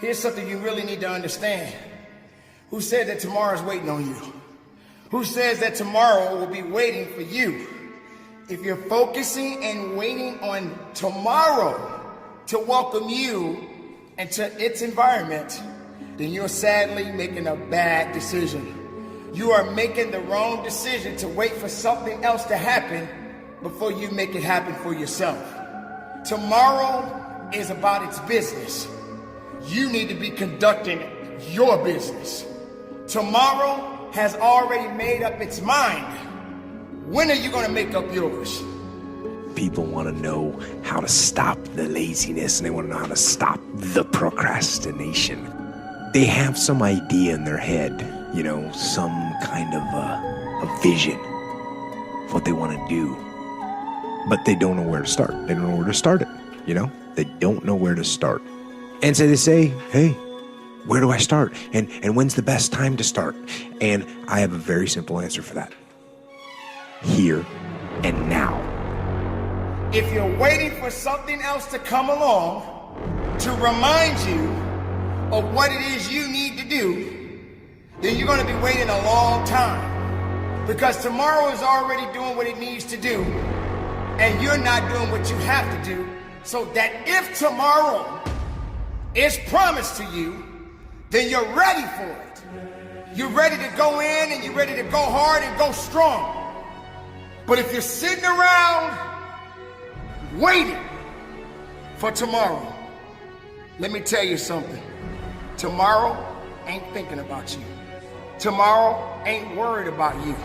Here's something you really need to understand. Who said that tomorrow's waiting on you? Who says that tomorrow will be waiting for you? If you're focusing and waiting on tomorrow to welcome you into its environment, then you're sadly making a bad decision. You are making the wrong decision to wait for something else to happen before you make it happen for yourself. Tomorrow is about its business. You need to be conducting your business. Tomorrow has already made up its mind. When are you going to make up yours? People want to know how to stop the laziness, and they want to know how to stop the procrastination. They have some idea in their head, you know, some kind of a vision of what they want to do, but they don't know where to start. They don't know where to start it, you know? They don't know where to start. And so they say, hey, where do I start? And when's the best time to start? And I have a very simple answer for that. Here and now. If you're waiting for something else to come along to remind you of what it is you need to do, then you're going to be waiting a long time. Because tomorrow is already doing what it needs to do, and you're not doing what you have to do, so that if tomorrow is promised to you, then you're ready for it. You're ready to go in, and you're ready to go hard and go strong. But if you're sitting around waiting for tomorrow, let me tell you something. Tomorrow ain't thinking about you. Tomorrow ain't worried about you.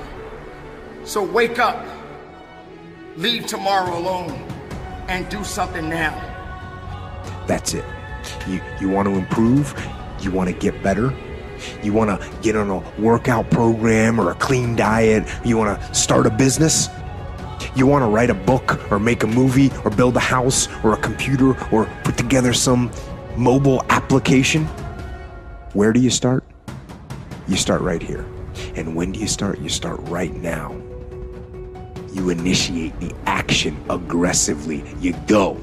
So wake up, leave tomorrow alone, and do something now. That's it. You want to improve? You want to get better? You want to get on a workout program or a clean diet? You want to start a business? You want to write a book or make a movie or build a house or a computer or put together some mobile application? Where do you start? You start right here. And when do you start? You start right now. You initiate the action aggressively. You go.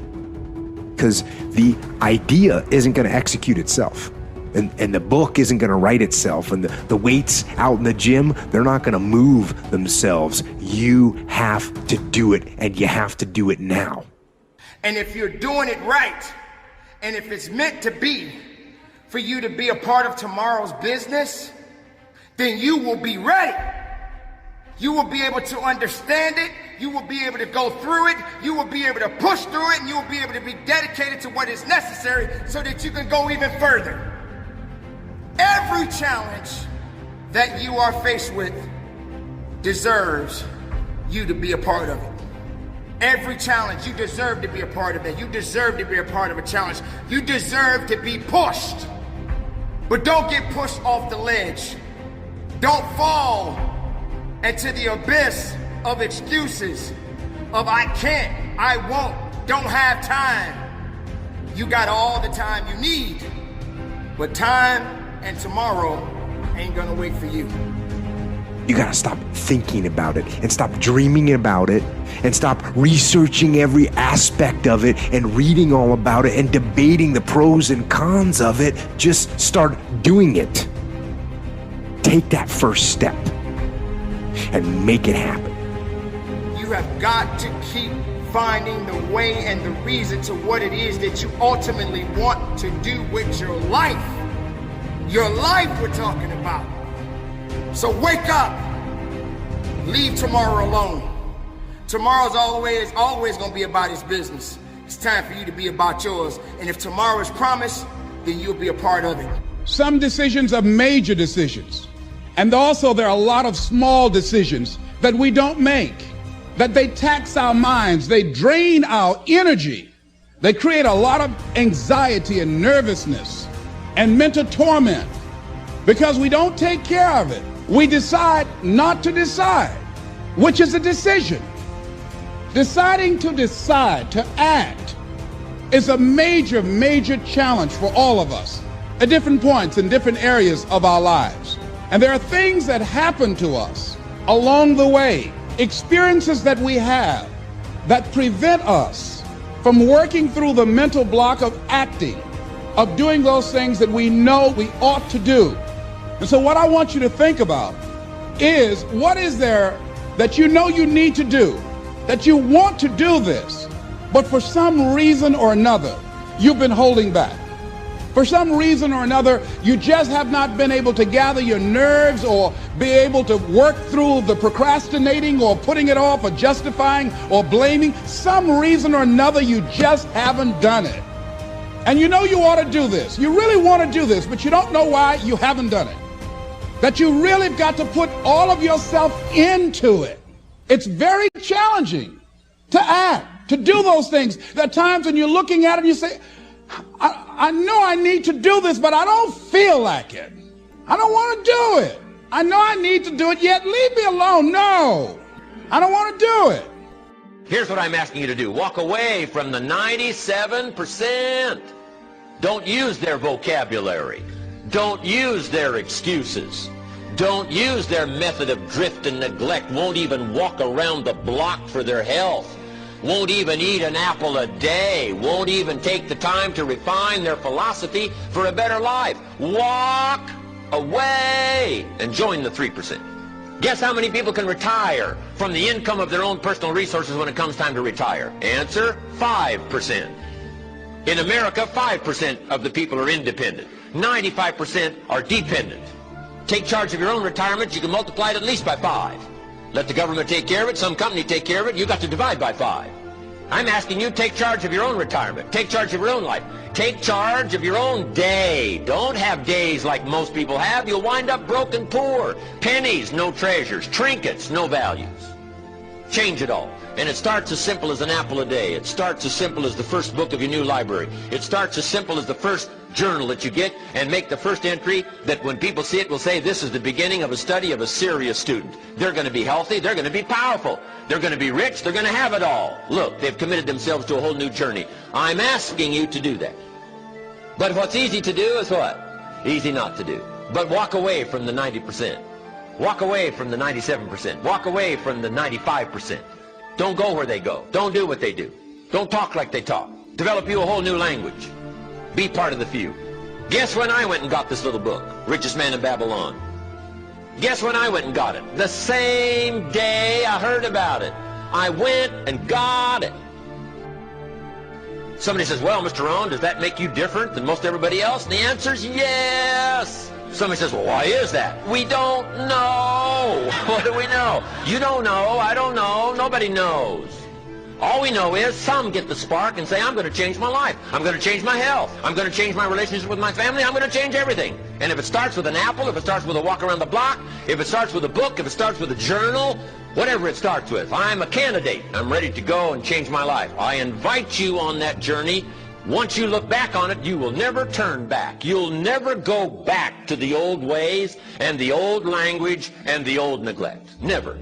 Because the idea isn't going to execute itself. And the book isn't going to write itself. And the weights out in the gym, they're not going to move themselves. You have to do it, and you have to do it now. And if you're doing it right, and if it's meant to be for you to be a part of tomorrow's business, then you will be ready. You will be able to understand it. You will be able to go through it. You will be able to push through it, and you will be able to be dedicated to what is necessary so that you can go even further. Every challenge that you are faced with deserves you to be a part of it. Every challenge, you deserve to be a part of it. You deserve to be a part of a challenge. You deserve to be pushed. But don't get pushed off the ledge. Don't fall into the abyss of excuses of I can't, I won't, don't have time. You got all the time you need, but time and tomorrow ain't gonna wait for you. You gotta stop thinking about it and stop dreaming about it and stop researching every aspect of it and reading all about it and debating the pros and cons of it. Just start doing it. Take that first step and make it happen. You have got to keep finding the way and the reason to what it is that you ultimately want to do with your life. Your life we're talking about. So wake up. Leave tomorrow alone. Tomorrow's always going to be about its business. It's time for you to be about yours. And if tomorrow is promised, then you'll be a part of it. Some decisions are major decisions. And also there are a lot of small decisions that we don't make, that they tax our minds, they drain our energy. They create a lot of anxiety and nervousness and mental torment because we don't take care of it. We decide not to decide, which is a decision. Deciding to decide, to act, is a major, major challenge for all of us at different points in different areas of our lives. And there are things that happen to us along the way, experiences that we have that prevent us from working through the mental block of acting of doing those things that we know we ought to do. And so what I want you to think about is, what is there that you know you need to do, that you want to do this, but for some reason or another, you've been holding back. For some reason or another, you just have not been able to gather your nerves or be able to work through the procrastinating or putting it off or justifying or blaming. Some reason or another, you just haven't done it. And you know you ought to do this. You really want to do this, but you don't know why you haven't done it. That you really got to put all of yourself into it. It's very challenging to act, to do those things. There are times when you're looking at it and you say, I know I need to do this, but I don't feel like it. I don't want to do it. I know I need to do it, yet leave me alone. No, I don't want to do it. Here's what I'm asking you to do. Walk away from the 97%. Don't use their vocabulary. Don't use their excuses. Don't use their method of drift and neglect. Won't even walk around the block for their health. Won't even eat an apple a day. Won't even take the time to refine their philosophy for a better life. Walk away and join the 3%. Guess how many people can retire from the income of their own personal resources when it comes time to retire? Answer, 5%. In America, 5% of the people are independent. 95% are dependent. Take charge of your own retirement. You can multiply it at least by 5. Let the government take care of it, some company take care of it, you got to divide by 5. I'm asking you, take charge of your own retirement. Take charge of your own life. Take charge of your own day. Don't have days like most people have. You'll wind up broke and poor. Pennies, no treasures. Trinkets, no values. Change it all. And it starts as simple as an apple a day. It starts as simple as the first book of your new library. It starts as simple as the first journal that you get, and make the first entry that when people see it will say, this is the beginning of a study of a serious student. They're going to be healthy. They're going to be powerful. They're going to be rich. They're going to have it all. Look, they've committed themselves to a whole new journey. I'm asking you to do that. But what's easy to do is what? Easy not to do. But walk away from the 90%. Walk away from the 97%. Walk away from the 95%. Don't go where they go. Don't do what they do. Don't talk like they talk. Develop you a whole new language. Be part of the few. Guess when I went and got this little book, Richest Man in Babylon? Guess when I went and got it? The same day I heard about it. I went and got it. Somebody says, well, Mr. Rohn, does that make you different than most everybody else? And the answer is yes. Somebody says, well, why is that? We don't know. What do we know? You don't know. I don't know. Nobody knows. All we know is some get the spark and say, I'm going to change my life. I'm going to change my health. I'm going to change my relationship with my family. I'm going to change everything. And if it starts with an apple, if it starts with a walk around the block, if it starts with a book, if it starts with a journal, whatever it starts with, I'm a candidate. I'm ready to go and change my life. I invite you on that journey. Once you look back on it, you will never turn back. You'll never go back to the old ways and the old language and the old neglect. Never.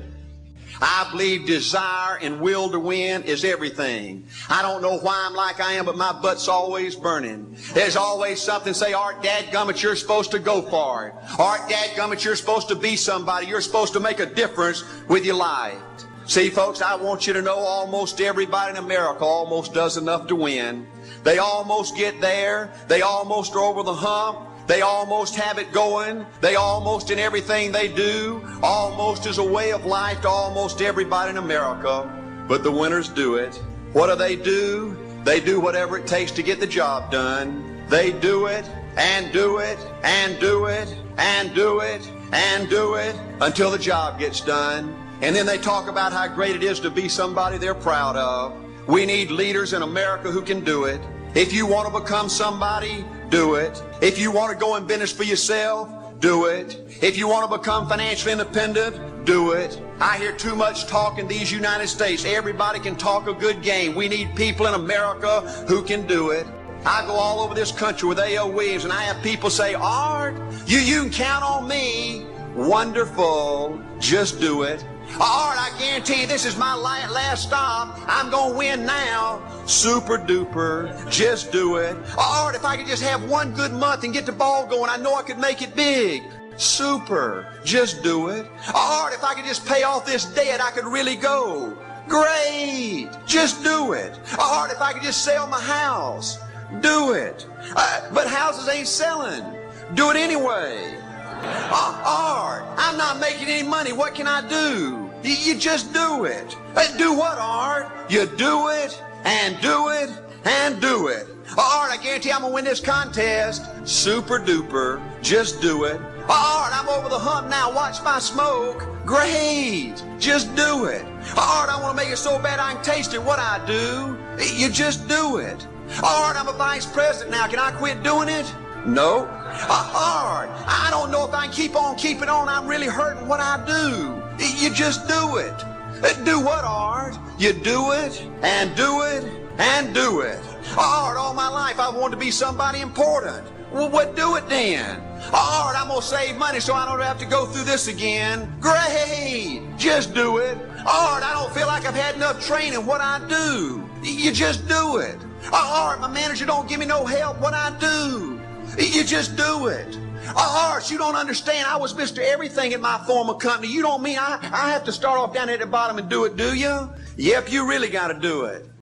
I believe desire and will to win is everything. I don't know why I'm like I am, but my butt's always burning. There's always something say, Art, dadgummit, you're supposed to go for it. Art, dadgummit, you're supposed to be somebody. You're supposed to make a difference with your life. See, folks, I want you to know almost everybody in America almost does enough to win. They almost get there. They almost are over the hump. They almost have it going. They almost in everything they do. Almost is a way of life to almost everybody in America. But the winners do it. What do? They do whatever it takes to get the job done. They do it and do it and do it and do it and do it until the job gets done. And then they talk about how great it is to be somebody they're proud of. We need leaders in America who can do it. If you want to become somebody, do it. If you want to go in business for yourself, do it. If you want to become financially independent, do it. I hear too much talk in these United States. Everybody can talk a good game. We need people in America who can do it. I go all over this country with A.L. Williams, and I have people say, Art, you can count on me. Wonderful. Just do it. Art, I guarantee you this is my last stop. I'm going to win now. Super duper. Just do it. Art, if I could just have one good month and get the ball going, I know I could make it big. Super. Just do it. Art, if I could just pay off this debt, I could really go. Great. Just do it. Art, if I could just sell my house. Do it. But houses ain't selling. Do it anyway. Art, I'm not making any money. What can I do? You just do it. Do what, Art? You do it, and do it, and do it. Art, I guarantee I'm going to win this contest. Super duper. Just do it. Art, I'm over the hump now. Watch my smoke. Great. Just do it. Art, I want to make it so bad I can taste it. What I do? You just do it. Art, I'm a vice president now. Can I quit doing it? No. Art, I don't know if I can keep on keeping on. I'm really hurting. What I do? You just do it. Do what, Art? You do it, and do it, and do it. Art, all my life I wanted to be somebody important. Well, what do it then? Art, I'm going to save money so I don't have to go through this again. Great. Just do it. Art, I don't feel like I've had enough training. What I do? You just do it. Art, my manager don't give me no help. What I do? You just do it. Art, you don't understand. I was Mr. Everything in my former company. You don't mean I have to start off down at the bottom and do it, do you? Yep, you really got to do it.